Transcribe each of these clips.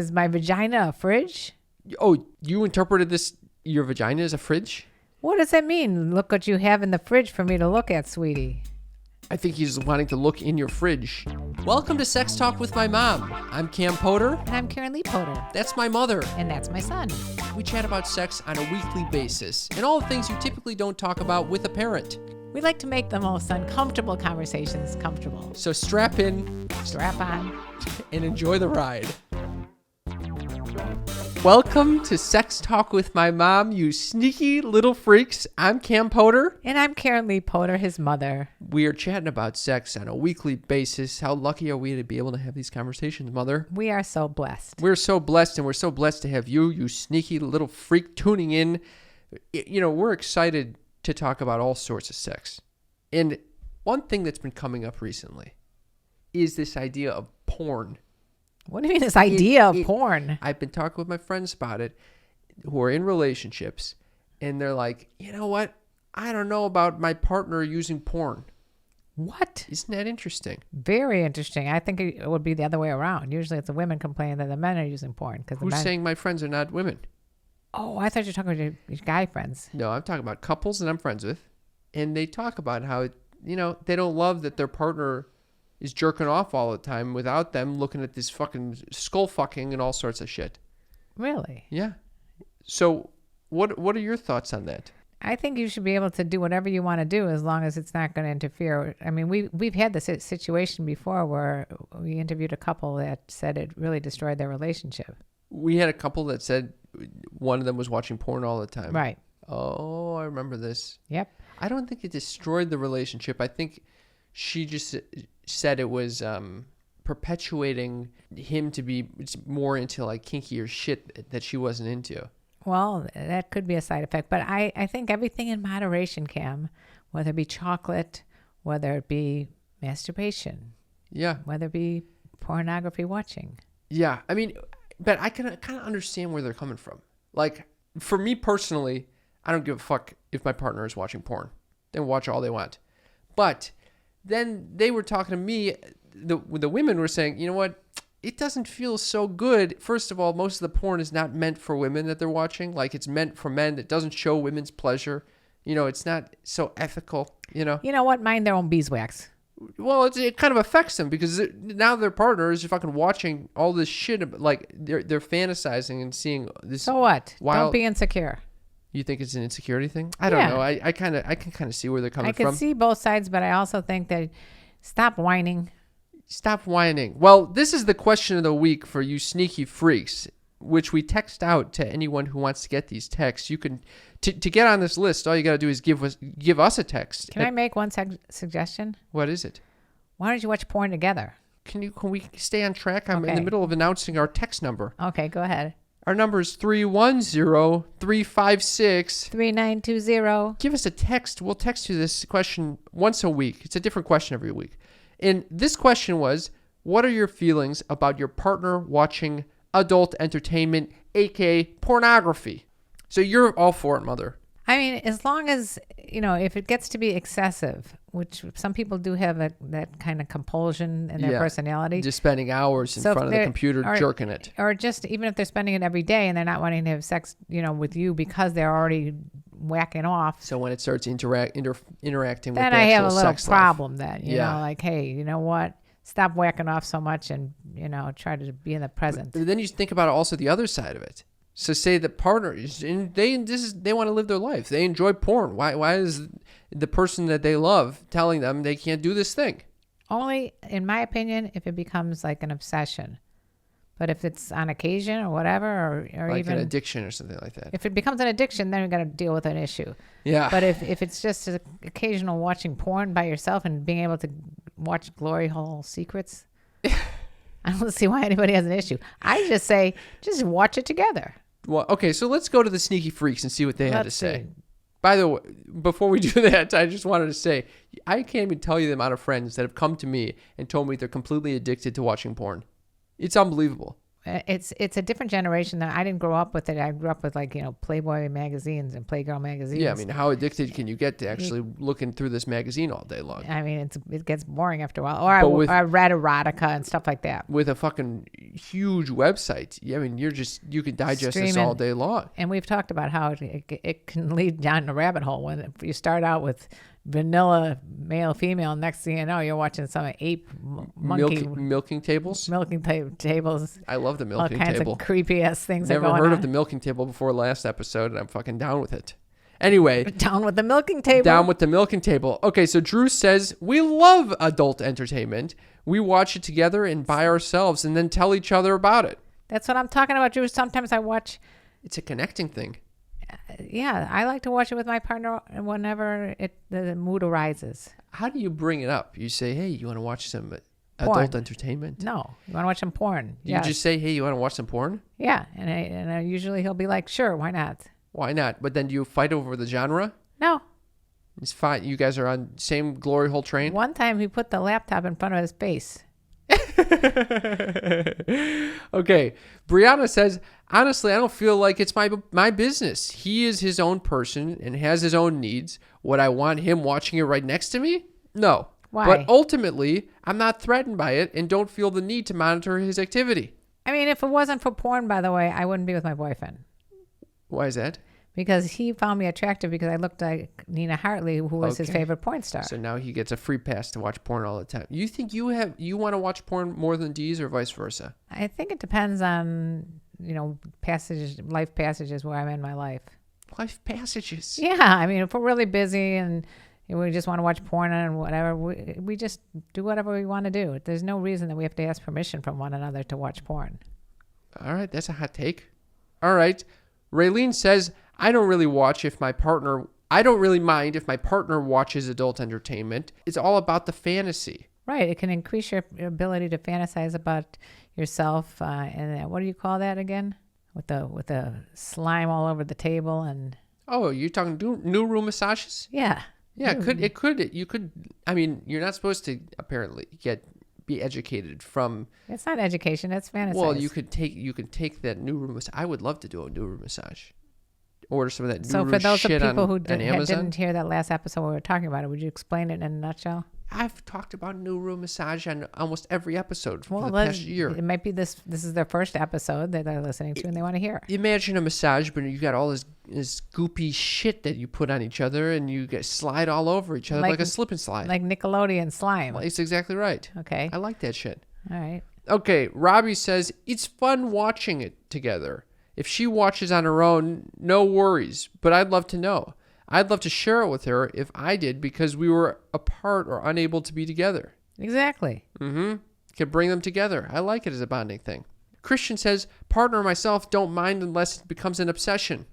Is my vagina a fridge? Oh, you interpreted this, your vagina as a fridge? What does that mean? Look what you have in the fridge for me to look at, sweetie. I think he's wanting to look in your fridge. Welcome to Sex Talk with my mom. I'm Cam Poter. And I'm KarenLee Poter. That's my mother. And that's my son. We chat about sex on a weekly basis and all the things you typically don't talk about with a parent. We like to make the most uncomfortable conversations comfortable. So strap in, strap on, and enjoy the ride. Welcome to Sex Talk with my mom, you sneaky little freaks. I'm Cam Poter. And I'm KarenLee Poter, his mother. We are chatting about sex on a weekly basis. How lucky are we to be able to have these conversations, mother? We are so blessed. We're so blessed, and we're so blessed to have you, you sneaky little freak, tuning in. You know, we're excited to talk about all sorts of sex. And one thing that's been coming up recently is this idea of porn. What do you mean this idea of porn? I've been talking with my friends about it who are in relationships, and they're like, you know what? I don't know about my partner using porn. What? Isn't that interesting? Very interesting. I think it would be the other way around. Usually it's the women complaining that the men are using porn. Who's saying my friends are not women? Oh, I thought you were talking about your guy friends. No, I'm talking about couples that I'm friends with, and they talk about how, you know, they don't love that their partner is jerking off all the time without them looking at this fucking skull fucking and all sorts of shit. Really? Yeah. So what are your thoughts on that? I think you should be able to do whatever you want to do as long as it's not going to interfere. I mean, we've had this situation before where we interviewed a couple that said it really destroyed their relationship. We had a couple that said one of them was watching porn all the time. Right. Oh, I remember this. Yep. I don't think it destroyed the relationship. I think she just said it was perpetuating him to be more into like kinkier shit that she wasn't into. Well, that could be a side effect. But I think everything in moderation, Cam, whether it be chocolate, whether it be masturbation. Yeah. Whether it be pornography watching. Yeah. I mean, but I can kind of understand where they're coming from. Like, for me personally, I don't give a fuck if my partner is watching porn. They watch all they want. But then they were talking to me, the women were saying, you know what, it doesn't feel so good. First of all, most of the porn is not meant for women that they're watching. Like, it's meant for men. It doesn't show women's pleasure. You know, it's not so ethical, you know. You know what? Mind their own beeswax. Well, it kind of affects them because now their partner is fucking watching all this shit. Like, they're fantasizing and seeing this. So what? Wild... Don't be insecure. You think it's an insecurity thing? I don't know. I can kind of see where they're coming from. I can see both sides, but I also think that stop whining. Stop whining. Well, this is the question of the week for you sneaky freaks, which we text out to anyone who wants to get these texts. You can to get on this list. All you got to do is give us a text. Can I make one suggestion? What is it? Why don't you watch porn together? Can we stay on track? I'm in the middle of announcing our text number. Okay, go ahead. Our number is 310-356-3920. Give us a text. We'll text you this question once a week. It's a different question every week. And this question was, what are your feelings about your partner watching adult entertainment, aka pornography? So you're all for it, mother. I mean, as long as, you know, if it gets to be excessive, which some people do have that kind of compulsion in their personality. Just spending hours in front of the computer jerking it. Or just even if they're spending it every day and they're not wanting to have sex, you know, with you because they're already whacking off. So when it starts interacting with the actual sex life. Then I have a little problem then, you know, like, hey, you know what? Stop whacking off so much and, you know, try to be in the present. But then you think about also the other side of it. So say the partner they want to live their life. They enjoy porn. Why is the person that they love telling them they can't do this thing? Only, in my opinion, if it becomes like an obsession. But if it's on occasion or whatever, or like even an addiction or something like that. If it becomes an addiction, then we got to deal with an issue. Yeah. But if it's just an occasional watching porn by yourself and being able to watch glory hole secrets, I don't see why anybody has an issue. I just say, just watch it together. Well, okay, so let's go to the sneaky freaks and see what they had to say. By the way, before we do that, I just wanted to say, I can't even tell you the amount of friends that have come to me and told me they're completely addicted to watching porn. It's unbelievable. It's a different generation. That I didn't grow up with it. I grew up with Playboy magazines and Playgirl magazines. Yeah, I mean, how addicted can you get to actually looking through this magazine all day long? I mean, it gets boring after a while. Or I read erotica and stuff like that. With a fucking huge website. Yeah, I mean, you can digest this all day long. And we've talked about how it can lead down the rabbit hole when you start out with vanilla male female. Next thing you know, you're watching some ape monkey milking tables. Tables. I love the milking all kinds table. Of creepy ass things. Never heard of the milking table before last episode, and I'm fucking down with it. Anyway, down with the milking table. Down with the milking table. Okay, so Drew says we love adult entertainment. We watch it together and by ourselves, and then tell each other about it. That's what I'm talking about, Drew. Sometimes I watch. It's a connecting thing. Yeah, I like to watch it with my partner whenever the mood arises. How do you bring it up? You say, hey, you want to watch some adult entertainment? No, you want to watch some porn. You just say, hey, you want to watch some porn? Yeah, and usually he'll be like, sure, why not? Why not? But then do you fight over the genre? No. It's fine. You guys are on same glory hole train? One time he put the laptop in front of his face. Okay. Brianna says, honestly, I don't feel like it's my business. He is his own person and has his own needs. Would I want him watching it right next to me? No. Why? But ultimately, I'm not threatened by it and don't feel the need to monitor his activity. I mean, if it wasn't for porn, by the way, I wouldn't be with my boyfriend. Why is that? Because he found me attractive because I looked like Nina Hartley, who was his favorite porn star. So now he gets a free pass to watch porn all the time. You think you want to watch porn more than D's or vice versa? I think it depends on, life passages where I'm in my life. Life passages? Yeah. I mean, if we're really busy and we just want to watch porn and whatever, we just do whatever we want to do. There's no reason that we have to ask permission from one another to watch porn. All right. That's a hot take. All right. Raylene says, I don't really mind if my partner watches adult entertainment. It's all about the fantasy. Right. It can increase your ability to fantasize about yourself. And what do you call that again? With the slime all over the table and. Oh, you're talking new room massages? Yeah. Yeah. You could. I mean, you're not supposed to apparently be educated from. It's not education. It's fantasy. Well, you could take that new room massage. I would love to do a new room massage. Order some of that new room shit on Amazon. So for those people who didn't hear that last episode we were talking about it, would you explain it in a nutshell? I've talked about new room massage on almost every episode for the past year. It might be this is their first episode that they're listening to and they want to hear. Imagine a massage, but you got all this goopy shit that you put on each other and you slide all over each other like a slip and slide. Like Nickelodeon slime. Well, it's exactly right. Okay. I like that shit. All right. Okay, Robbie says, it's fun watching it together. If she watches on her own, no worries, but I'd love to know. I'd love to share it with her if I did because we were apart or unable to be together. Exactly. Mm-hmm. Could bring them together. I like it as a bonding thing. Christian says, partner and myself don't mind unless it becomes an obsession.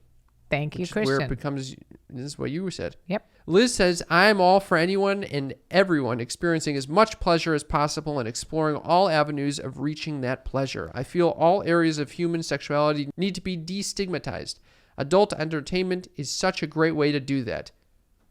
Thank you, Christian. Where it becomes, this is what you said. Yep. Liz says, I'm all for anyone and everyone experiencing as much pleasure as possible and exploring all avenues of reaching that pleasure. I feel all areas of human sexuality need to be destigmatized. Adult entertainment is such a great way to do that.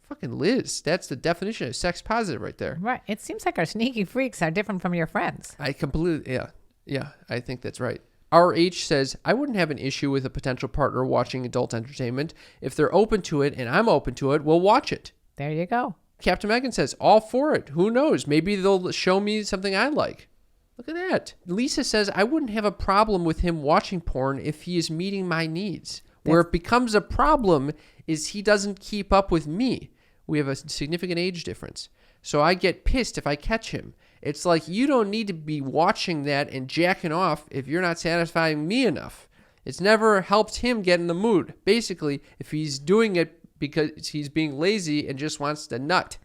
Fucking Liz, that's the definition of sex positive right there. Right. It seems like our sneaky freaks are different from your friends. I completely, yeah, I think that's right. RH says, I wouldn't have an issue with a potential partner watching adult entertainment. If they're open to it and I'm open to it, we'll watch it. There you go. Captain Megan says, all for it. Who knows? Maybe they'll show me something I like. Look at that. Lisa says, I wouldn't have a problem with him watching porn if he is meeting my needs. Where it becomes a problem is he doesn't keep up with me. We have a significant age difference. So I get pissed if I catch him. It's like, you don't need to be watching that and jacking off if you're not satisfying me enough. It's never helped him get in the mood. Basically, if he's doing it because he's being lazy and just wants to nut.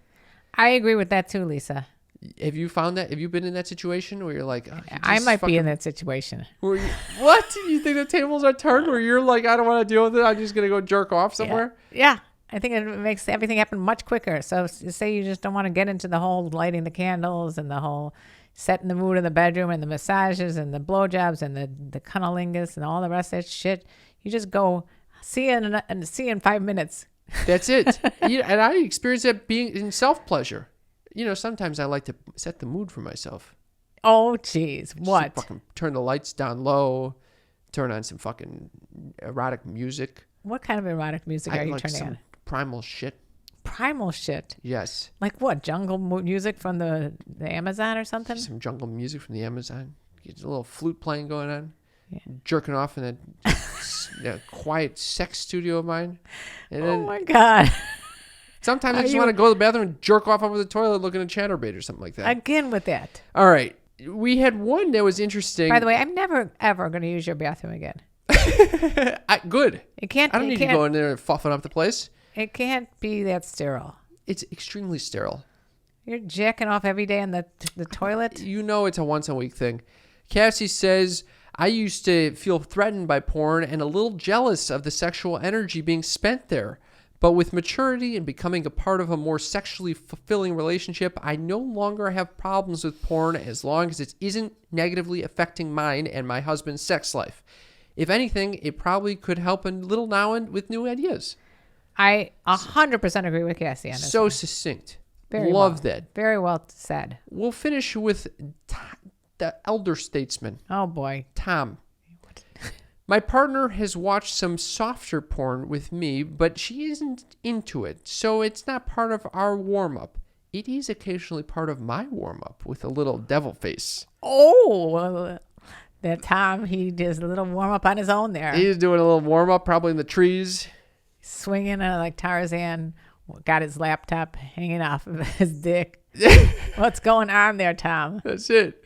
I agree with that too, Lisa. Have you found that? Have you been in that situation where you're like, I might be in that situation. What? You think the tables are turned where you're like, I don't want to deal with it. I'm just going to go jerk off somewhere? Yeah. I think it makes everything happen much quicker. So say you just don't want to get into the whole lighting the candles and the whole setting the mood in the bedroom and the massages and the blowjobs and the cunnilingus and all the rest of that shit. You just go, see you in 5 minutes. That's it. And I experience that being in self-pleasure. Sometimes I like to set the mood for myself. Oh, jeez. What? Fucking turn the lights down low. Turn on some fucking erotic music. What kind of erotic music are you turning on? Primal shit. Primal shit? Yes. Like what? Jungle music from the Amazon or something? Some jungle music from the Amazon. Get a little flute playing going on. Yeah. Jerking off in a quiet sex studio of mine. And then my God. Sometimes I just want to go to the bathroom and jerk off over the toilet looking at Chatterbait or something like that. Again with that. All right. We had one that was interesting. By the way, I'm never, ever going to use your bathroom again. Good. It can't. I don't need to go in there and fuffing up the place. It can't be that sterile. It's extremely sterile. You're jacking off every day in the toilet? You know it's a once-a-week thing. Cassie says, I used to feel threatened by porn and a little jealous of the sexual energy being spent there. But with maturity and becoming a part of a more sexually fulfilling relationship, I no longer have problems with porn as long as it isn't negatively affecting mine and my husband's sex life. If anything, it probably could help a little now and with new ideas. I 100% agree with Cassie on this. So succinct. Very Love well. that. Very well said. We'll finish with the elder statesman. Oh, boy. Tom. My partner has watched some softer porn with me, but she isn't into it, so it's not part of our warm-up. It is occasionally part of my warm-up with a little devil face. Oh, that Tom, he does a little warm-up on his own there. He's doing a little warm-up, probably in the trees. Swinging like Tarzan, got his laptop hanging off of his dick. What's going on there, Tom? That's it.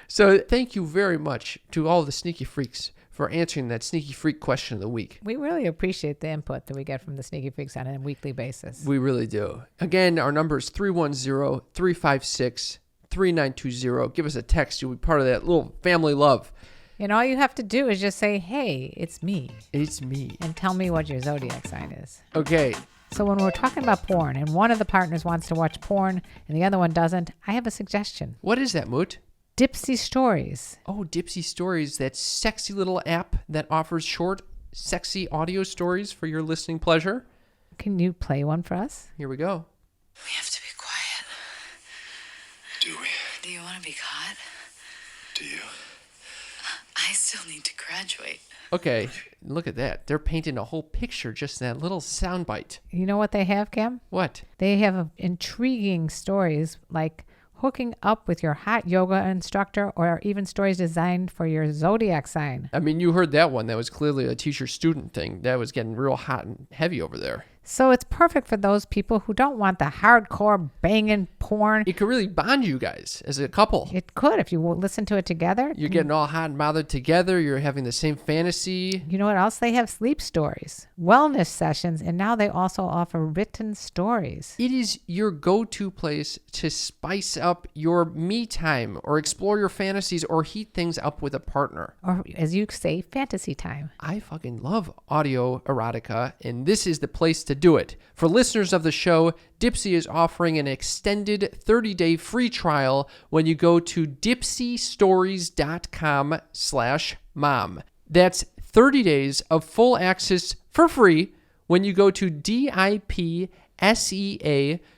So thank you very much to all the sneaky freaks for answering that sneaky freak question of the week. We really appreciate the input that we get from the sneaky freaks on a weekly basis. We really do. Again, our number is 310-356-3920. Give us a text. You'll be part of that little family love. And all you have to do is just say, hey, it's me. It's me. And tell me what your zodiac sign is. Okay. So when we're talking about porn and one of the partners wants to watch porn and the other one doesn't, I have a suggestion. What is that, Moot? Dipsy Stories. Oh, Dipsy Stories, that sexy little app that offers short, sexy audio stories for your listening pleasure. Can you play one for us? Here we go. We have to be quiet. Do we? Do you want to be caught? Do you? I still need to graduate. Okay, look at that. They're painting a whole picture just in that little soundbite. You know what they have, Cam? What? They have intriguing stories like hooking up with your hot yoga instructor, or even stories designed for your zodiac sign. I mean, you heard that one. That was clearly a teacher-student thing. That was getting real hot and heavy over there. So it's perfect for those people who don't want the hardcore banging porn. It could really bond you guys as a couple. It could if you listen to it together. You're getting all hot and bothered together. You're having the same fantasy. You know what else? They have sleep stories, wellness sessions, and now they also offer written stories. It is your go-to place to spice up your me time or explore your fantasies or heat things up with a partner. Or, as you say, fantasy time. I fucking love audio erotica, and this is the place to do it. For listeners of the show, Dipsy is offering an extended 30-day free trial when you go to dipsystories.com/mom. That's 30 days of full access for free when you go to DIPSEA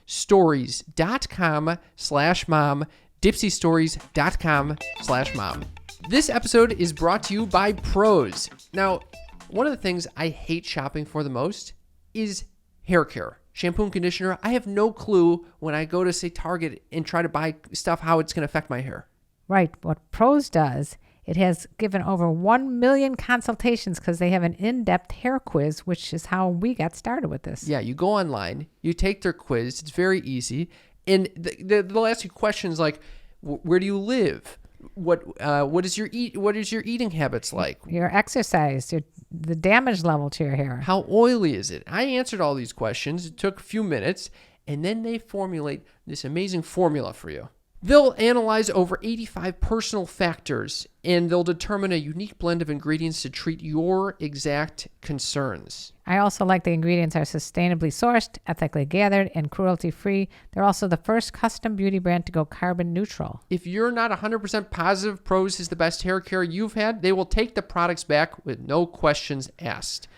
stories.com/mom, dipsystories.com/mom. This episode is brought to you by Prose. Now, one of the things I hate shopping for the most is hair care. Shampoo and conditioner. I have no clue when I go to, say, Target and try to buy stuff how it's going to affect my hair. Right. What Prose does, it has given over 1 million consultations because they have an in-depth hair quiz, which is how we got started with this. Yeah, you go online, you take their quiz. It's very easy. And they'll ask you questions like, where do you live? What is your eating habits like? Your exercise, the damage level to your hair. How oily is it? I answered all these questions. It took a few minutes, and then they formulate this amazing formula for you. They'll analyze over 85 personal factors, and they'll determine a unique blend of ingredients to treat your exact concerns. I also like the ingredients are sustainably sourced, ethically gathered, and cruelty-free. They're also the first custom beauty brand to go carbon neutral. If you're not 100% positive Prose is the best hair care you've had, they will take the products back with no questions asked.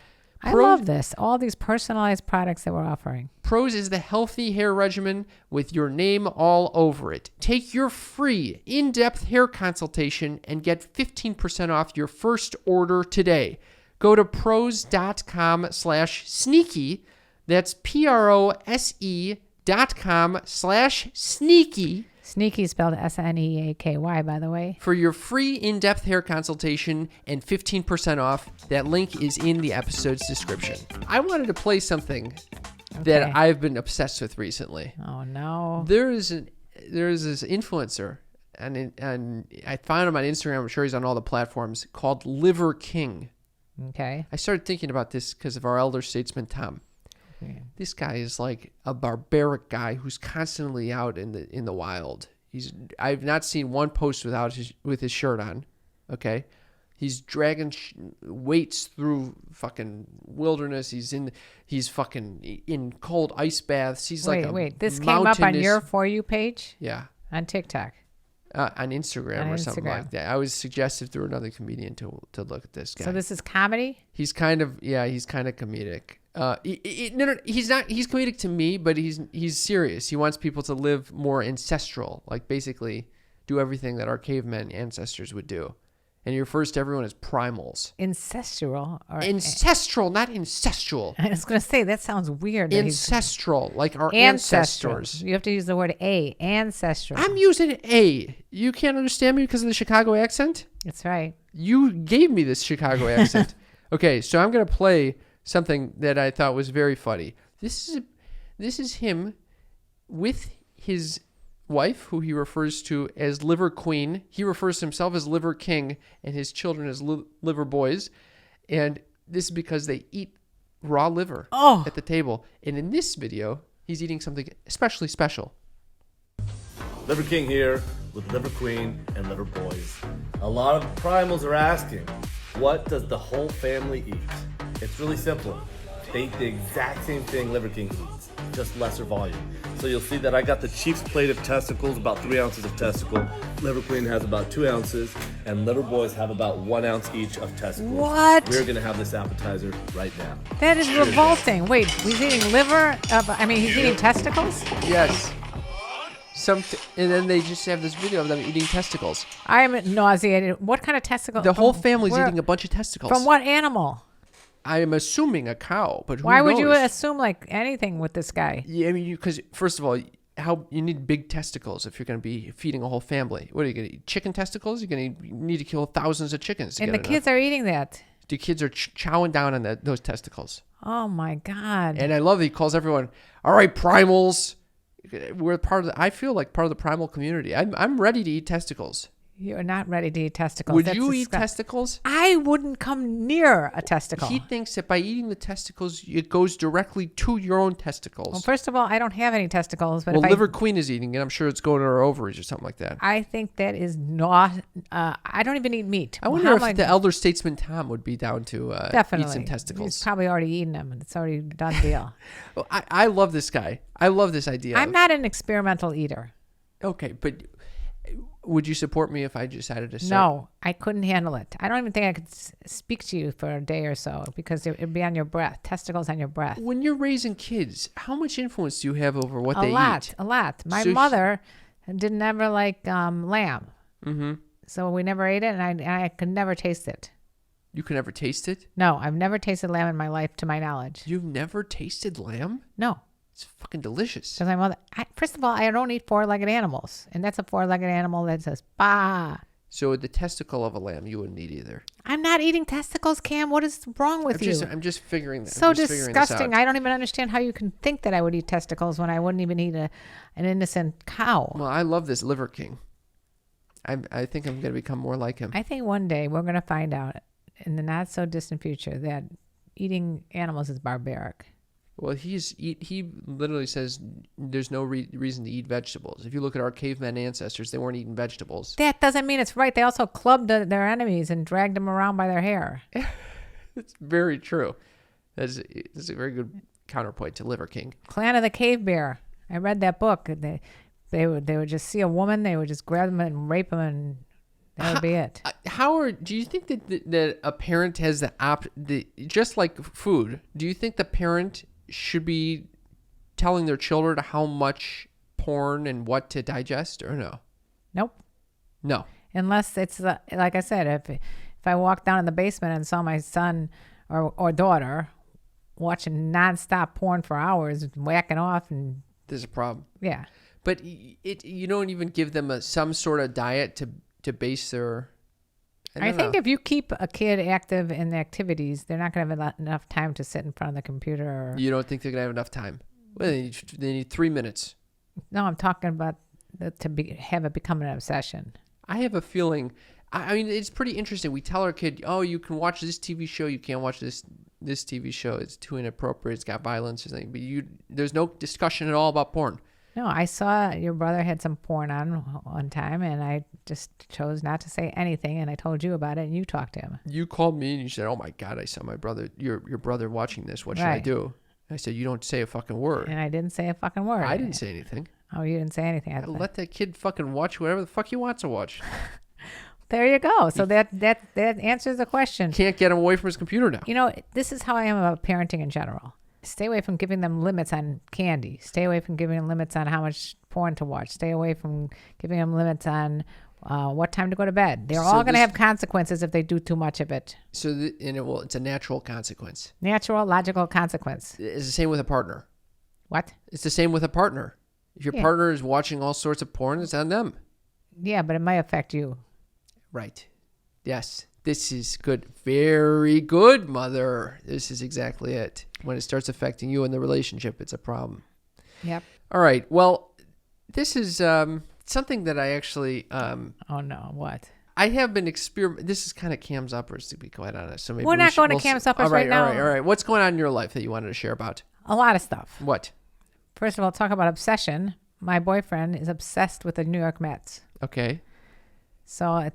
I love this. All these personalized products that we're offering. Prose is the healthy hair regimen with your name all over it. Take your free in-depth hair consultation and get 15% off your first order today. Go to prose.com/sneaky. That's prose.com/sneaky. Sneaky spelled SNEAKY, by the way. For your free in-depth hair consultation and 15% off. That link is in the episode's description. I wanted to play something that I've been obsessed with recently. Oh, no. There is this influencer, and I found him on Instagram. I'm sure he's on all the platforms, called Liver King. Okay. I started thinking about this because of our elder statesman, Tom. Okay. This guy is like a barbaric guy who's constantly out in the wild. I've not seen one post with his shirt on. Okay, he's dragging weights through fucking wilderness. He's fucking in cold ice baths. He's wait. This came up on your For You page? Yeah, on TikTok. On Instagram or something like that. I was suggested through another comedian to look at this guy. So this is comedy? He's kind of comedic. No, he's not. He's comedic to me, but he's serious. He wants people to live more ancestral, like basically do everything that our caveman ancestors would do. And he refers to everyone as primals. Ancestral? Ancestral, not incestual. I was going to say, that sounds weird. Ancestral, like our ancestors. You have to use the word ancestral. I'm using a. You can't understand me because of the Chicago accent? That's right. You gave me this Chicago accent. Okay, so I'm going to play something that I thought was very funny. This is him with his wife, who he refers to as Liver Queen. He refers to himself as Liver King and his children as Liver Boys. And this is because they eat raw liver at the table. And in this video, he's eating something especially special. Liver King here with Liver Queen and Liver Boys. A lot of primals are asking, what does the whole family eat? It's really simple. They eat the exact same thing Liver King eats, just lesser volume. So you'll see that I got the Chief's plate of testicles, about 3 ounces of testicle. Liver Queen has about 2 ounces, and Liver Boys have about 1 ounce each of testicles. What? We're gonna have this appetizer right now. That is revolting. Wait, he's eating liver? He's eating testicles? Yes. And then they just have this video of them eating testicles. I'm nauseated. What kind of testicles? The whole family's eating a bunch of testicles. From what animal? I am assuming a cow, but why would knows? you assume like anything with this guy? Yeah, I mean, because first of all, you need big testicles if you're going to be feeding a whole family. What are you going to eat? Chicken testicles? You're going to need to kill thousands of chickens. And the kids are eating that. The kids are chowing down on those testicles. Oh my God! And I love that he calls everyone, "All right, primals." We're part of I feel like part of the primal community. I'm ready to eat testicles. You're not ready to eat testicles. Would you eat testicles? I wouldn't come near a testicle. He thinks that by eating the testicles, it goes directly to your own testicles. Well, first of all, I don't have any testicles. But Liver Queen is eating it. I'm sure it's going to her ovaries or something like that. I think that is not... I don't even eat meat. I wonder if the elder statesman Tom would be down to eat some testicles. He's probably already eaten them. It's already a done deal. Well, I love this guy. I love this idea. I'm not an experimental eater. Okay, but... Would you support me if I decided to start? No, I couldn't handle it. I don't even think I could speak to you for a day or so because it would be on your breath, testicles on your breath. When you're raising kids, how much influence do you have over what they eat? A lot. My mother didn't ever like lamb. Mm-hmm. So we never ate it, and I could never taste it. You could never taste it? No, I've never tasted lamb in my life to my knowledge. You've never tasted lamb? No. It's fucking delicious. Because my mother, first of all, I don't eat 4-legged animals. And that's a 4-legged animal that says, bah. So the testicle of a lamb, you wouldn't eat either. I'm not eating testicles, Cam. What is wrong with you? I'm just figuring that. So disgusting. I don't even understand how you can think that I would eat testicles when I wouldn't even eat an innocent cow. Well, I love this Liver King. I think I'm going to become more like him. I think one day we're going to find out in the not so distant future that eating animals is barbaric. Well, he literally says there's no reason to eat vegetables. If you look at our caveman ancestors, they weren't eating vegetables. That doesn't mean it's right. They also clubbed their enemies and dragged them around by their hair. It's very true. That's a very good counterpoint to Liver King. Clan of the Cave Bear. I read that book. They would just see a woman, they would just grab them and rape them, and that would be it. Howard, do you think that a parent has just like food? Do you think the parent should be telling their children how much porn and what to digest, or no? Nope. No. Unless it's like I said, if I walked down in the basement and saw my son or daughter watching nonstop porn for hours, whacking off, and There's a problem. yeah. But you don't even give them some sort of diet to base their... I think if you keep a kid active in activities, they're not going to have enough time to sit in front of the computer. Or... You don't think they're going to have enough time? Well, they need 3 minutes. No, I'm talking about have it become an obsession. I have a feeling... I mean, it's pretty interesting. We tell our kid, oh, you can watch this TV show. You can't watch this TV show. It's too inappropriate. It's got violence or something. But there's no discussion at all about porn. No, I saw your brother had some porn on one time, and I just chose not to say anything, and I told you about it, and you talked to him. You called me, and you said, oh, my God, I saw my brother, your brother watching this. What should I do? I said, you don't say a fucking word. And I didn't say a fucking word. I didn't say anything. Oh, you didn't say anything. Let that kid fucking watch whatever the fuck he wants to watch. There you go. So that answers the question. Can't get him away from his computer now. You know, this is how I am about parenting in general. Stay away from giving them limits on candy. Stay away from giving them limits on how much porn to watch. Stay away from giving them limits on what time to go to bed. They're all going to have consequences if they do too much of it. So, it's a natural consequence. Natural, logical consequence. It's the same with a partner. What? It's the same with a partner. If your partner is watching all sorts of porn, it's on them. Yeah, but it might affect you. Right. Yes. This is good. Very good, mother. This is exactly it. When it starts affecting you in the relationship, it's a problem. Yep. All right. Well, this is something that I actually... oh, no. What? I have been This is kind of Cam's Uppers, to be quite honest. So maybe We're not going to Cam's Uppers right now. All right. What's going on in your life that you wanted to share about? A lot of stuff. What? First of all, talk about obsession. My boyfriend is obsessed with the New York Mets. Okay. So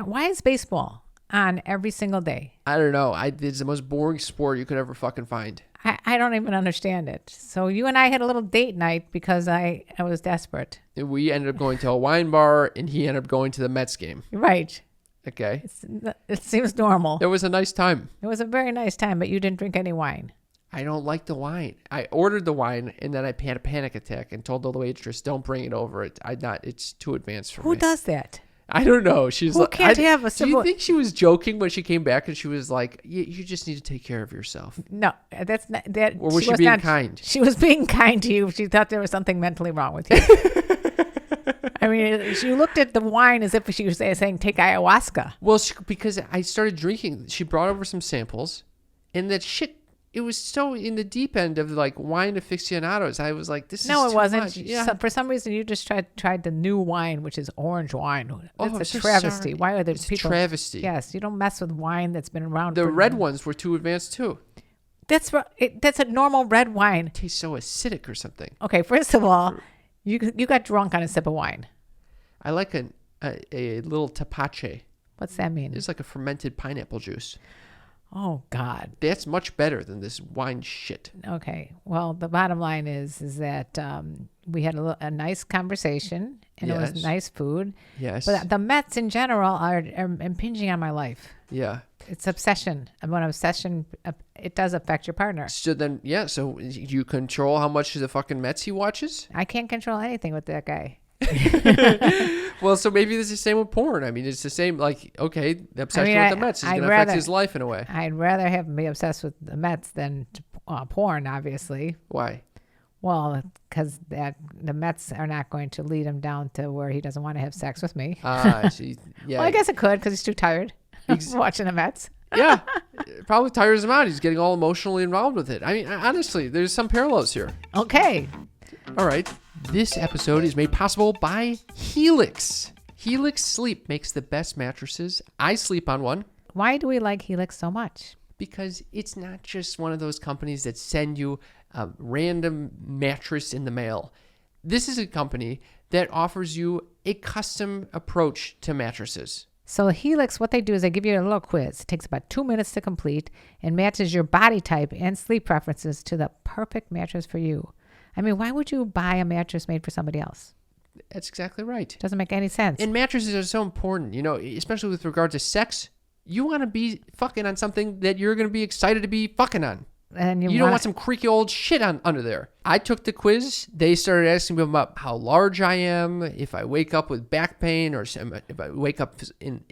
why is baseball on every single day? I don't know. It's the most boring sport you could ever fucking find. I don't even understand it. So you and I had a little date night because I was desperate. We ended up going to a wine bar, and he ended up going to the Mets game. Right. Okay. It seems normal. It was a nice time. It was a very nice time, but you didn't drink any wine. I don't like the wine. I ordered the wine, and then I had a panic attack and told the waitress, "Don't bring it over. It's too advanced for me." Who does that? I don't know. She's Who like, can't have a Do you simple... think she was joking when she came back and she was like, "You just need to take care of yourself"? No, that's not that. Or was she being kind? She was being kind to you. She thought there was something mentally wrong with you. I mean, she looked at the wine as if she was saying, "Take ayahuasca." Well, because I started drinking, she brought over some samples, and that shit. It was so in the deep end of like wine aficionados. I was like, "This is no, it too wasn't. much." Yeah. For some reason, you just tried the new wine, which is orange wine. I'm It's so a travesty. sorry. Why are there It's people? a travesty. Yes, you don't mess with wine that's been around. The red ones were too advanced too. That's a normal red wine. It tastes so acidic or something. Okay, first of all, you got drunk on a sip of wine. I like a little tapache. What's that mean? It's like a fermented pineapple juice. Oh God. That's much better than this wine shit. Okay. Well, the bottom line is that we had a nice conversation, and it was nice food. Yes. But the Mets in general are impinging on my life. Yeah. It's obsession. And when obsession, it does affect your partner. So then, so you control how much of the fucking Mets he watches? I can't control anything with that guy. Well, so maybe it's the same with porn. I mean, it's the same, like, okay, the obsession with the Mets is going to affect his life in a way. I'd rather have him be obsessed with the Mets than porn, obviously. Why? Well, because the Mets are not going to lead him down to where he doesn't want to have sex with me. Yeah. Well, I guess it could because he's too tired watching the Mets. Yeah, it probably tires him out. He's getting all emotionally involved with it. I mean, honestly, there's some parallels here. Okay. All right. This episode is made possible by Helix. Helix Sleep makes the best mattresses. I sleep on one. Why do we like Helix so much? Because it's not just one of those companies that send you a random mattress in the mail. This is a company that offers you a custom approach to mattresses. So Helix, what they do is they give you a little quiz. It takes about 2 minutes to complete and matches your body type and sleep preferences to the perfect mattress for you. I mean, why would you buy a mattress made for somebody else? That's exactly right. Doesn't make any sense. And mattresses are so important, especially with regard to sex. You want to be fucking on something that you're going to be excited to be fucking on. And You don't want some creaky old shit under there. I took the quiz. They started asking me about how large I am, if I wake up with back pain, or if I wake up in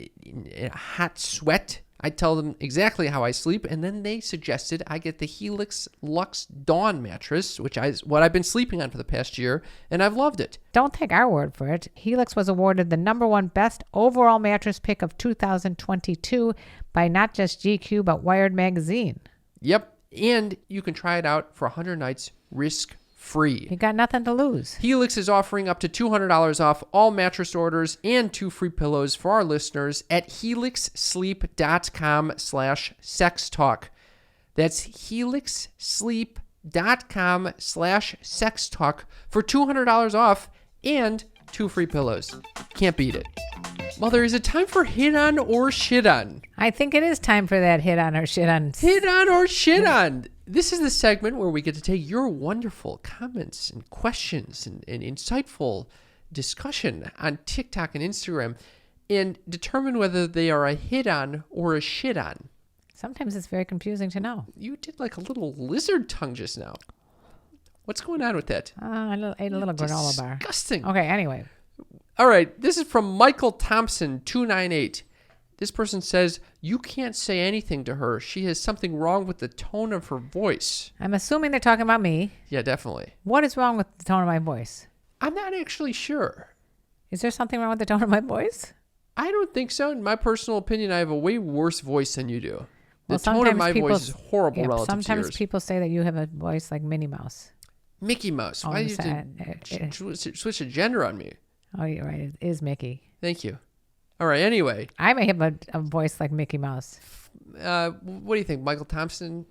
a hot sweat. I tell them exactly how I sleep, and then they suggested I get the Helix Luxe Dawn mattress, which is what I've been sleeping on for the past year, and I've loved it. Don't take our word for it. Helix was awarded the #1 best overall mattress pick of 2022 by not just GQ, but Wired Magazine. Yep, and you can try it out for 100 nights risk-free. You got nothing to lose. Helix is offering up to $200 off all mattress orders and 2 free pillows for our listeners at helixsleep.com/sextalk. That's helixsleep.com/sextalk for $200 off and 2 free pillows. Can't beat it. Mother, is it time for hit on or shit on? I think it is time for that hit on or shit on. Hit on or shit on. This is the segment where we get to take your wonderful comments and questions and insightful discussion on TikTok and Instagram and determine whether they are a hit on or a shit on. Sometimes it's very confusing to know. You did like a little lizard tongue just now. What's going on with that? I ate a little granola bar. Disgusting. Okay, anyway. All right, this is from Michael Thompson, 298. This person says, you can't say anything to her. She has something wrong with the tone of her voice. I'm assuming they're talking about me. Yeah, definitely. What is wrong with the tone of my voice? I'm not actually sure. Is there something wrong with the tone of my voice? I don't think so. In my personal opinion, I have a way worse voice than you do. The Well, tone of my sometimes voice is horrible relative to sometimes yours. people say that you have a voice like Minnie Mouse. Mickey Mouse. Why I'm did you switch the gender on me? Oh, you're right. It is Mickey. Thank you. All right, anyway. I may have a voice like Mickey Mouse. What do you think? Michael Thompson,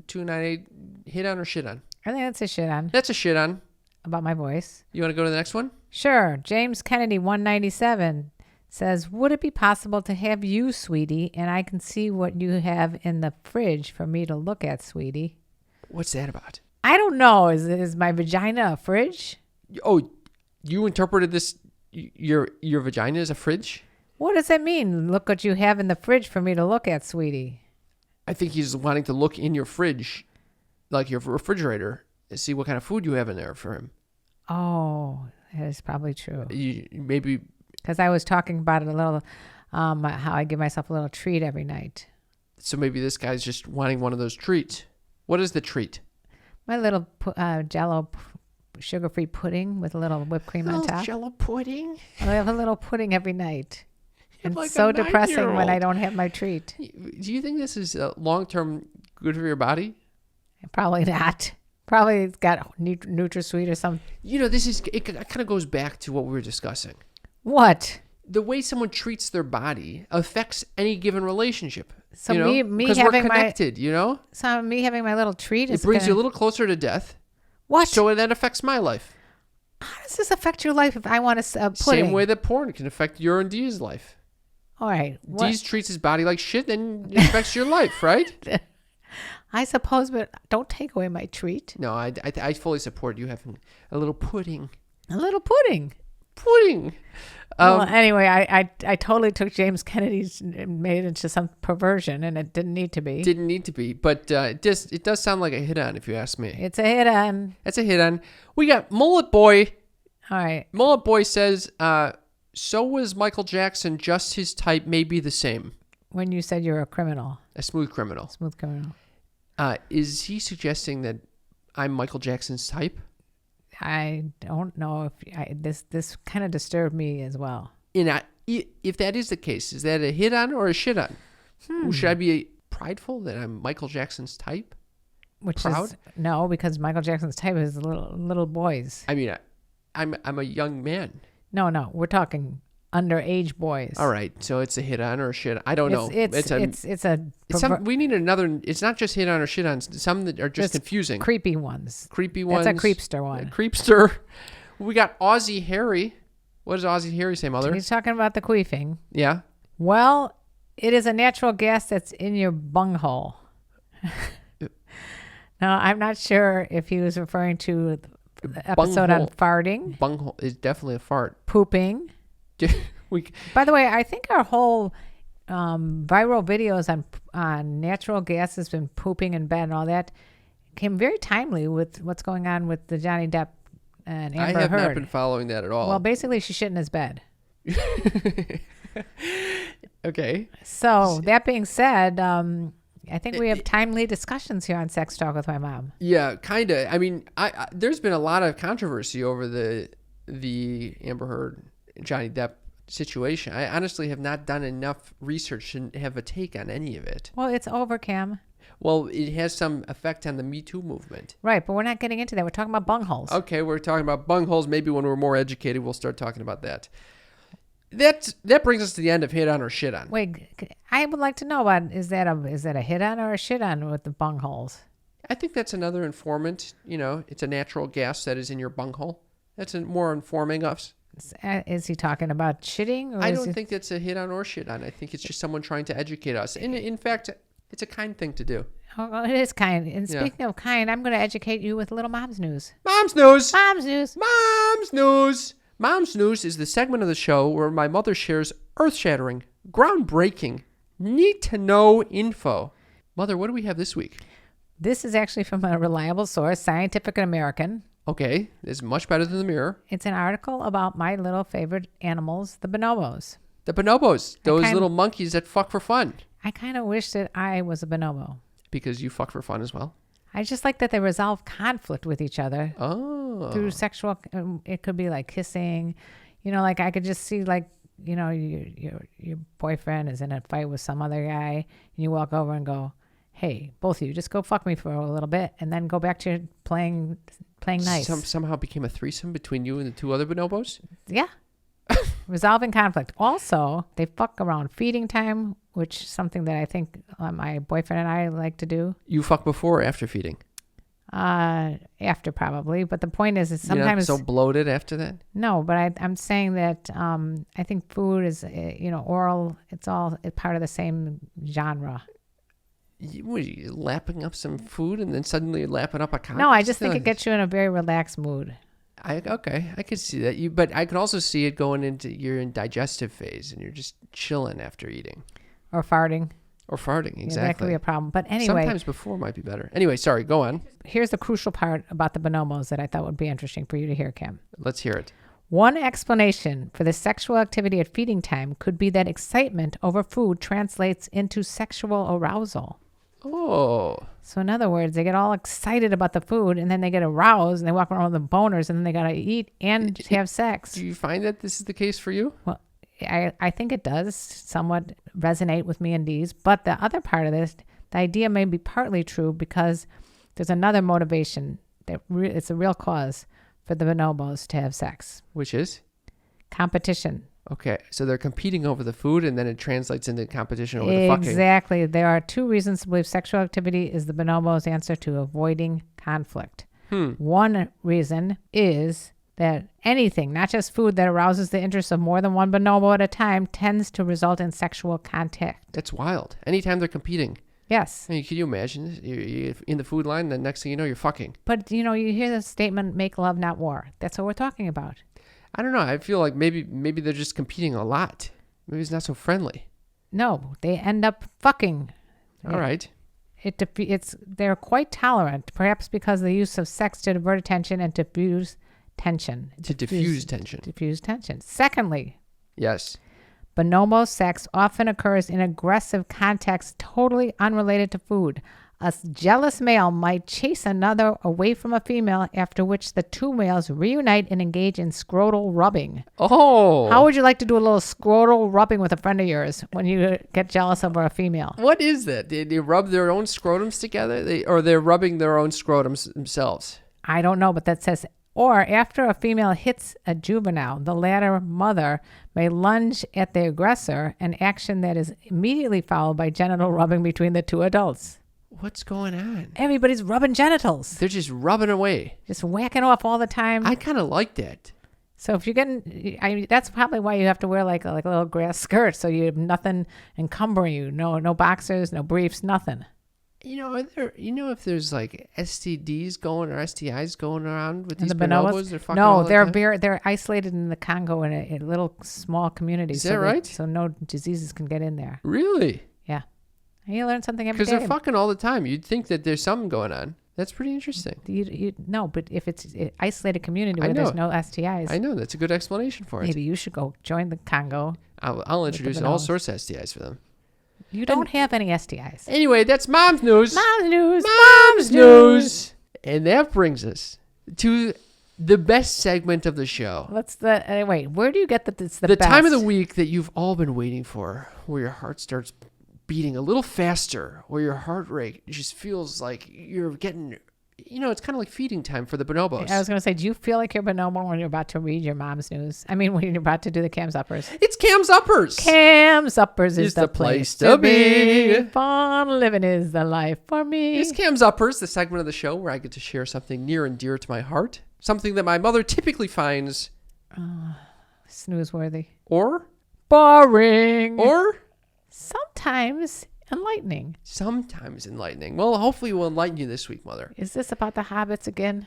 298, hit on or shit on? I think that's a shit on That's a shit on. about my voice. You want to go to the next one? Sure. James Kennedy, 197, says, would it be possible to have you, sweetie, and I can see what you have in the fridge for me to look at, sweetie? What's that about? I don't know. Is my vagina a fridge? Oh, you interpreted this, your vagina as a fridge? What does that mean? Look what you have in the fridge for me to look at, sweetie. I think he's wanting to look in your fridge, like your refrigerator, and see what kind of food you have in there for him. Oh, that is probably true. Maybe... Because I was talking about it a little, how I give myself a little treat every night. So maybe this guy's just wanting one of those treats. What is the treat? My little Jell-O sugar-free pudding with a little whipped cream on top. Jell-O pudding? I have a little pudding every night. You're It's like so a depressing when 9-year-old. I don't have my treat. Do you think this is long-term good for your body? Probably not. Probably it's got NutraSweet or something. You know, it kind of goes back to what we were discussing. What? The way someone treats their body affects any given relationship. So you know? me Because we're having connected, you know? So me having my little treat is It brings you a gonna- little closer to death. What? So that affects my life. How does this affect your life if I want a pudding? Same way that porn can affect your and Dee's life. All right. What? Dee's treats his body like shit, then it affects your life, right? I suppose, but don't take away my treat. No, I fully support you having a little pudding. A little pudding. Pudding. Well, anyway, I totally took James Kennedy's and made it into some perversion, and it didn't need to be. Didn't need to be, but it does sound like a hit on, if you ask me. It's a hit on. That's a hit on. We got Mullet Boy. All right. Mullet Boy says, so was Michael Jackson. Just his type may be the same. When you said you're a criminal, A smooth criminal. smooth criminal, Is he suggesting that I'm Michael Jackson's type? I don't know if this kind of disturbed me as well. And if that is the case, is that a hit on or a shit on? Should I be prideful that I'm Michael Jackson's type? Which Proud? is no, because Michael Jackson's type is little boys. I mean, I'm a young man. No, we're talking underage boys. All right, so it's a hit on or a shit on. I don't know. We need another. It's not just hit on or shit on. Some that are just confusing. creepy ones. Creepy ones. That's a creepster one. A creepster. We got Aussie Harry. What does Aussie Harry say, Mother? He's talking about the queefing. Yeah. Well, it is a natural gas that's in your bunghole. Now, I'm not sure if he was referring to the episode on Bunghole. farting, Bunghole is definitely a fart. pooping. we By the way, I think our whole viral videos on natural gases and pooping in bed and all that came very timely with what's going on with the Johnny Depp and Amber I have Heard. not been following that at all. Well, basically, she shit in his bed. Okay. So that being said, I think we have timely discussions here on Sex Talk with my mom. Yeah, kind of. I mean, there's been a lot of controversy over the Amber Heard, Johnny Depp situation. I honestly have not done enough research to have a take on any of it. Well, it's over, Cam. Well, it has some effect on the Me Too movement. Right, but we're not getting into that. We're talking about bungholes. Okay, we're talking about bungholes. Maybe when we're more educated, we'll start talking about that. That brings us to the end of hit on or shit on. Wait, I would like to know about is that a hit on or a shit on with the bungholes? I think that's another informant. It's a natural gas that is in your bunghole. That's more informing us. Is he talking about shitting? Or I don't think that's a hit on or shit on. I think it's just someone trying to educate us. And in fact, it's a kind thing to do. Oh, well, it is kind. And speaking of kind, I'm going to educate you with little mom's news. Mom's news. Mom's news. Mom's news. Mom's news is the segment of the show where my mother shares earth-shattering, groundbreaking, need-to-know info. Mother, what do we have this week? This is actually from a reliable source, Scientific American. Okay, it's much better than the Mirror. It's an article about my little favorite animals, the bonobos. The bonobos, those little monkeys that fuck for fun. I kind of wish that I was a bonobo. Because you fuck for fun as well? I just like that they resolve conflict with each other. Oh. Through sexual, it could be like kissing. Like I could just see like, your boyfriend is in a fight with some other guy. And you walk over and go, hey, both of you, just go fuck me for a little bit. And then go back to playing nice. Somehow became a threesome between you and the two other bonobos? Yeah. Resolving conflict. Also, they fuck around feeding time, which is something that I think my boyfriend and I like to do. You fuck before or after feeding? After probably. But the point is, You're not sometimes so bloated after that? No, but I'm saying that I think food is, oral. It's all part of the same genre. What are you lapping up some food and then suddenly you're lapping up a cock? No, I just think it gets you in a very relaxed mood. I can see that. But I can also see it going into you're in digestive phase and you're just chilling after eating. Or farting. Exactly. Yeah, that could be a problem. But anyway. Sometimes before might be better. Anyway, sorry, go on. Here's the crucial part about the bonobos that I thought would be interesting for you to hear, Kim. Let's hear it. One explanation for the sexual activity at feeding time could be that excitement over food translates into sexual arousal. Oh. So in other words, they get all excited about the food and then they get aroused and they walk around with the boners and then they got to eat and have sex. Do you find that this is the case for you? Well, I think it does somewhat resonate with me and Dee's. But the other part of this, the idea may be partly true because there's another motivation. It's a real cause for the bonobos to have sex. Which is? Competition. Okay, so they're competing over the food and then it translates into competition over the fucking. Exactly. There are two reasons to believe sexual activity is the bonobo's answer to avoiding conflict. One reason is that anything, not just food, that arouses the interest of more than one bonobo at a time tends to result in sexual contact. That's wild. Anytime they're competing. Yes. I mean, can you imagine? You're in the food line, and the next thing you know, you're fucking. But, you hear the statement, make love, not war. That's what we're talking about. I don't know. I feel like maybe they're just competing a lot. Maybe it's not so friendly. No, they end up fucking. All right. They're quite tolerant, perhaps because of the use of sex to divert attention and diffuse tension. Diffuse tension. Diffuse tension. Secondly, Yes. bonobo sex often occurs in aggressive contexts totally unrelated to food. A jealous male might chase another away from a female, after which the two males reunite and engage in scrotal rubbing. Oh. How would you like to do a little scrotal rubbing with a friend of yours when you get jealous over a female? What is that? They rub their own scrotums together? They're rubbing their own scrotums themselves? I don't know, but that says, or after a female hits a juvenile, the latter mother may lunge at the aggressor, an action that is immediately followed by genital rubbing between the two adults. What's going on? Everybody's rubbing genitals. They're just rubbing away. Just whacking off all the time. I kind of like that. So if you're getting, that's probably why you have to wear like a little grass skirt, so you have nothing encumbering you. No boxers, no briefs, nothing. if there's like STDs going or STIs going around with these the bonobos? They're fucking all No, the they're time? they're isolated in the Congo in a little small community. Is that right? So no diseases can get in there. Really? Yeah. And you learn something every Because day. they're fucking all the time. You'd think that there's something going on. That's pretty interesting. No, but if it's an isolated community I where there's know. no STIs, I know. That's a good explanation for it. maybe you should go join the Congo. I'll introduce all bonobos. sorts of STIs for them. You don't have any STIs. Anyway, that's Mom's News. Mom's news. Mom's News. And that brings us to the best segment of the show. Wait. Where do you get that? It's The best? time of the week that you've all been waiting for, where your heart starts beating a little faster, where your heart rate just feels like you're getting, it's kind of like feeding time for the bonobos. I was going to say, do you feel like you're bonobo when you're about to read your mom's news? I mean, when you're about to do the Cam's Uppers. It's Cam's Uppers. Cam's Uppers is It's the the place place to to be. be. Fun living is the life for me. It's Cam's Uppers, the segment of the show where I get to share something near and dear to my heart, something that my mother typically finds Snoozeworthy. or Sometimes enlightening. sometimes enlightening. Well, hopefully we'll enlighten you this week, Mother. Is this about the hobbits again?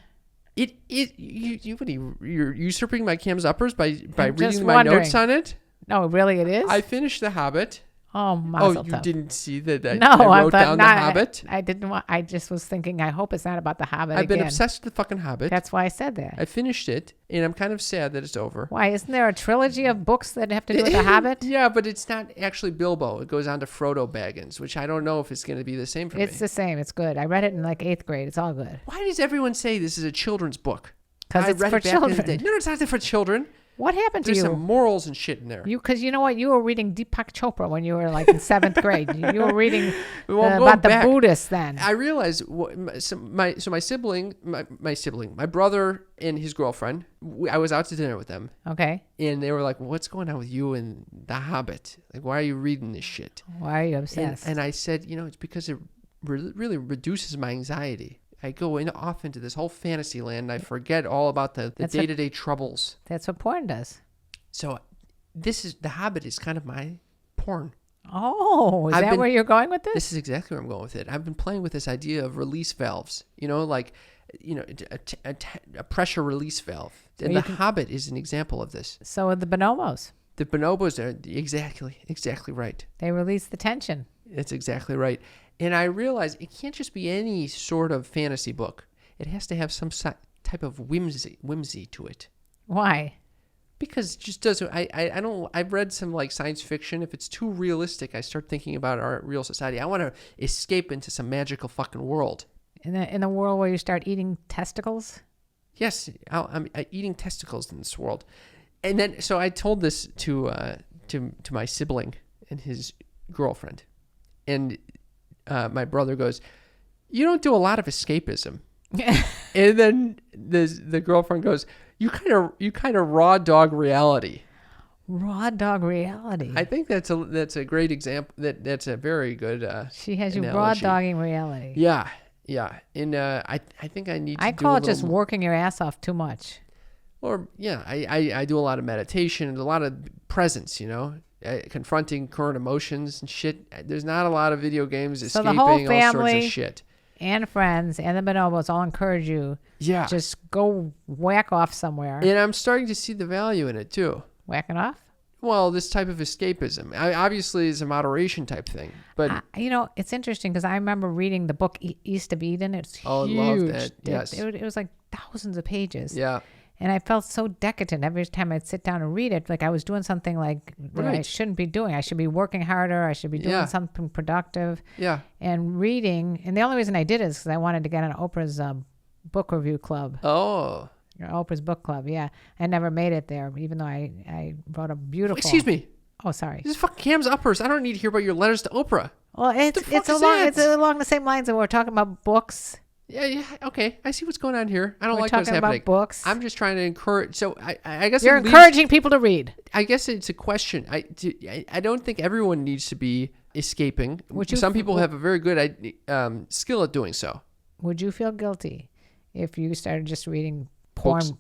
You're usurping my Cam's Uppers by I'm just reading my wondering. notes on it. No, really it is? I finished The Hobbit. Oh, Oh, mazel you tov. didn't see that? I thought wrote down The not. Hobbit. I didn't want. I just was thinking. I hope it's not about the Hobbit I've been again. obsessed with the fucking Hobbit. That's why I said that. I finished it, and I'm kind of sad that it's over. Why isn't there a trilogy of books that have to do with the Hobbit? Yeah, but it's not actually Bilbo. It goes on to Frodo Baggins, which I don't know if it's going to be the same for It's me. the same. It's good. I read it in like 8th grade. It's all good. Why does everyone say this is a children's book? 'Cause I it's read for it back in the children. day. No, it's not for children. What happened to There's you? some morals and shit in there. Because you know what? You were reading Deepak Chopra when you were like in 7th grade. You were reading Well, I'm about going back. the Buddhists then. I realized my sibling, my brother and his girlfriend. I was out to dinner with them, Okay. and they were like, "What's going on with you and The Hobbit? Like, why are you reading this shit?" Why are you obsessed? And I said, it's because it really reduces my anxiety. I go off into this whole fantasy land, and I forget all about the That's day-to-day troubles. That's what porn does. So, The Hobbit is kind of my porn. Oh, is that where you're going with this? This is exactly where I'm going with it. I've been playing with this idea of release valves. A pressure release valve. And The Hobbit is an example of this. So are the bonobos. The bonobos are exactly right. They release the tension. That's exactly right. And I realize it can't just be any sort of fantasy book. It has to have some type of whimsy to it. Why? Because it just doesn't. I don't. I've read some like science fiction. If it's too realistic, I start thinking about our real society. I want to escape into some magical fucking world. In the world where you start eating testicles? Yes, I'm eating testicles in this world. And then, so I told this to my sibling and his girlfriend, and my brother goes, "You don't do a lot of escapism." And then the girlfriend goes, "You kind of raw dog reality." Raw dog reality. I think that's a great example. That's a very good. She has you raw analogy. dogging reality. Yeah. And I think I need to. I do call a it just little more. working your ass off too much. Or yeah, I do a lot of meditation and a lot of presence. Confronting current emotions and shit. There's not a lot of video games, So escaping, the whole all sorts family of shit. and friends and the bonobos all encourage you. Yeah. Just go whack off somewhere. And I'm starting to see the value in it too. Whacking off? Well, this type of escapism, obviously, is a moderation type thing. But It's interesting because I remember reading the book East of Eden. It's huge. Oh, I love that. Yes. It was like thousands of pages. yeah, And I felt so decadent every time I'd sit down and read it. Like I was doing something like that I Right. shouldn't be doing. I should be working harder. I should be doing Yeah. something productive. yeah. And reading. And the only reason I did it is because I wanted to get on Oprah's book review club. Oh, Or Oprah's book club. Yeah. I never made it there, even though I wrote a beautiful. excuse me. Oh, sorry. This is fucking Cam's Uppers. I don't need to hear about your letters to Oprah. Well, the fuck it's is along that? the same lines that we're talking about books. Yeah. Okay, I see what's going on here. I don't We're like what's talking about happening. books. I'm just trying to encourage. So I guess You're it leads- encouraging people to read. I guess it's a question. I don't think everyone needs to be escaping. Some people have a very good skill at doing so. Would you feel guilty if you started just reading books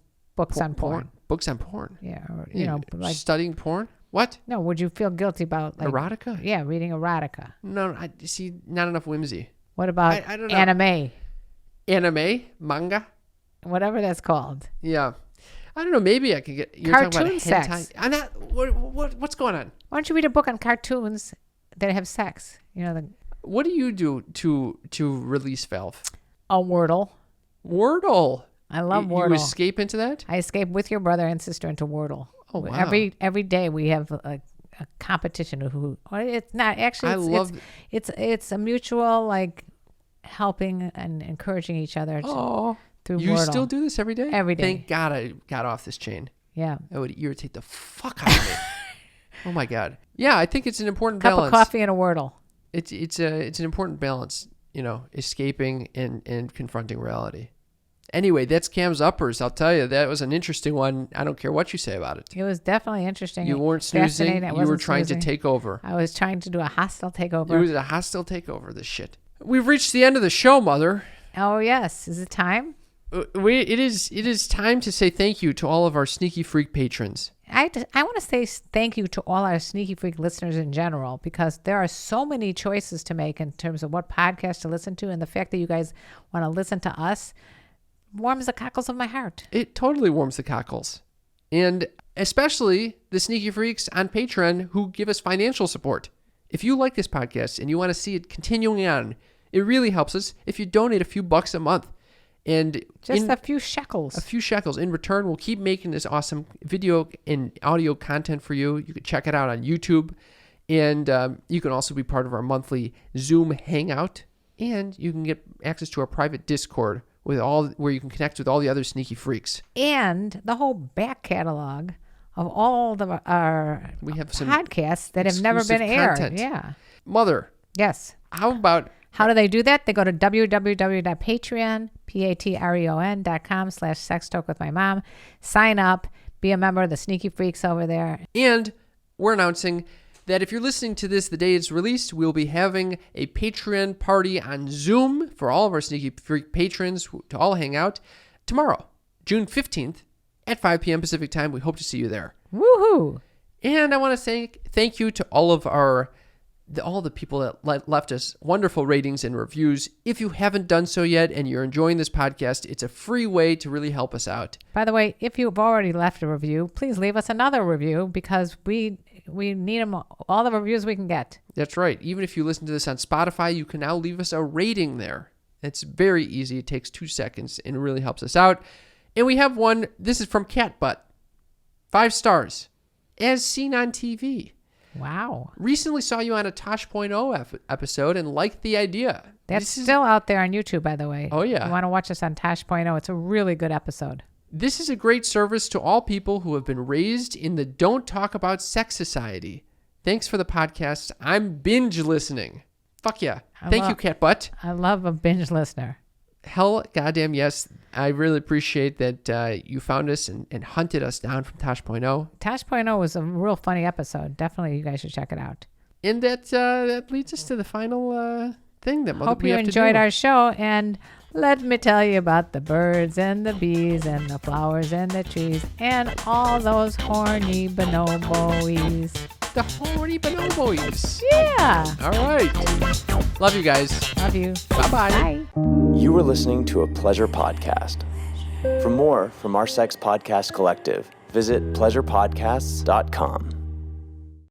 on porn? Books on porn. Yeah, or like studying porn. What? no. Would you feel guilty about like Erotica? Yeah, reading erotica. No, I see. Not enough whimsy. What about I don't know. anime? Manga? Whatever that's called. Yeah. I don't know. Maybe I could get... You're Cartoon talking about hentai. sex. I'm not... What's going on? Why don't you read a book on cartoons that have sex? You know, What do you do to release Valve? a Wordle. Wordle. I love You Wordle. escape into that? I escape with your brother and sister into Wordle. Oh, wow. Every day we have a competition of who. Well, it's not actually. I love... It's a mutual like helping and encouraging each other Oh. through You Wordle. still do this every day? Every day. Thank God I got off this chain. Yeah. That would irritate the fuck out of me. Oh my God. Yeah, I think it's an important Cup balance. of coffee and a Wordle. It's an important balance, escaping and confronting reality. Anyway, that's Cam's Uppers. I'll tell you, that was an interesting one. I don't care what you say about it. It was definitely interesting. You weren't snoozing. Fascinating. I You were wasn't trying snoozing. to take over. I was trying to do a hostile takeover. It was a hostile takeover, this shit. We've reached the end of the show, Mother. Oh yes, is it time? It is time to say thank you to all of our Sneaky Freak patrons. I want to say thank you to all our Sneaky Freak listeners in general, because there are so many choices to make in terms of what podcast to listen to, and the fact that you guys want to listen to us warms the cockles of my heart. It totally warms the cockles. And especially the Sneaky Freaks on Patreon who give us financial support. If you like this podcast and you want to see it continuing on, it really helps us if you donate a few bucks a month. And Just a few shekels. a few shekels. In return, we'll keep making this awesome video and audio content for you. You can check it out on YouTube. And you can also be part of our monthly Zoom hangout. And you can get access to our private Discord where you can connect with all the other Sneaky Freaks. And the whole back catalog of all our We have some podcasts that have never been exclusive aired. content. Yeah. Mother, Yes. how about... How do they do that? They go to www.patreon.com/sextalkwithmymom. Sign up. Be a member of the Sneaky Freaks over there. And we're announcing that if you're listening to this the day it's released, we'll be having a Patreon party on Zoom for all of our Sneaky Freak patrons to all hang out tomorrow, June 15th at 5 p.m. Pacific time. We hope to see you there. Woohoo! And I want to say thank you to all of all the people that left us wonderful ratings and reviews. If you haven't done so yet and you're enjoying this podcast, it's a free way to really help us out. By the way, if you've already left a review, please leave us another review, because we need them, all the reviews we can get. That's right. Even if you listen to this on Spotify, you can now leave us a rating there. It's very easy. It takes 2 seconds and it really helps us out. And we have one. This is from Catbutt. 5 stars. As seen on TV. Wow. Recently saw you on a Tosh.0 episode and liked the idea. That's still out there on YouTube, by the way. Oh, yeah. You want to watch us on Tosh.0. It's a really good episode. This is a great service to all people who have been raised in the Don't Talk About Sex Society. Thanks for the podcast. I'm binge listening. Fuck yeah. Thank you, Catbutt. I love a binge listener. Hell goddamn yes. I really appreciate that you found us and hunted us down from Tosh.0. Tosh.0 was a real funny episode. Definitely, you guys should check it out. And that leads us to the final thing that Hope we you have enjoyed to do. our show, and let me tell you about the birds and the bees and the flowers and the trees and all those horny bonobos. The horny bonobos. Yeah. All right. Love you guys. Love you. Bye-bye. Bye. You were listening to a Pleasure Podcast. For more from our Sex Podcast Collective, visit pleasurepodcasts.com.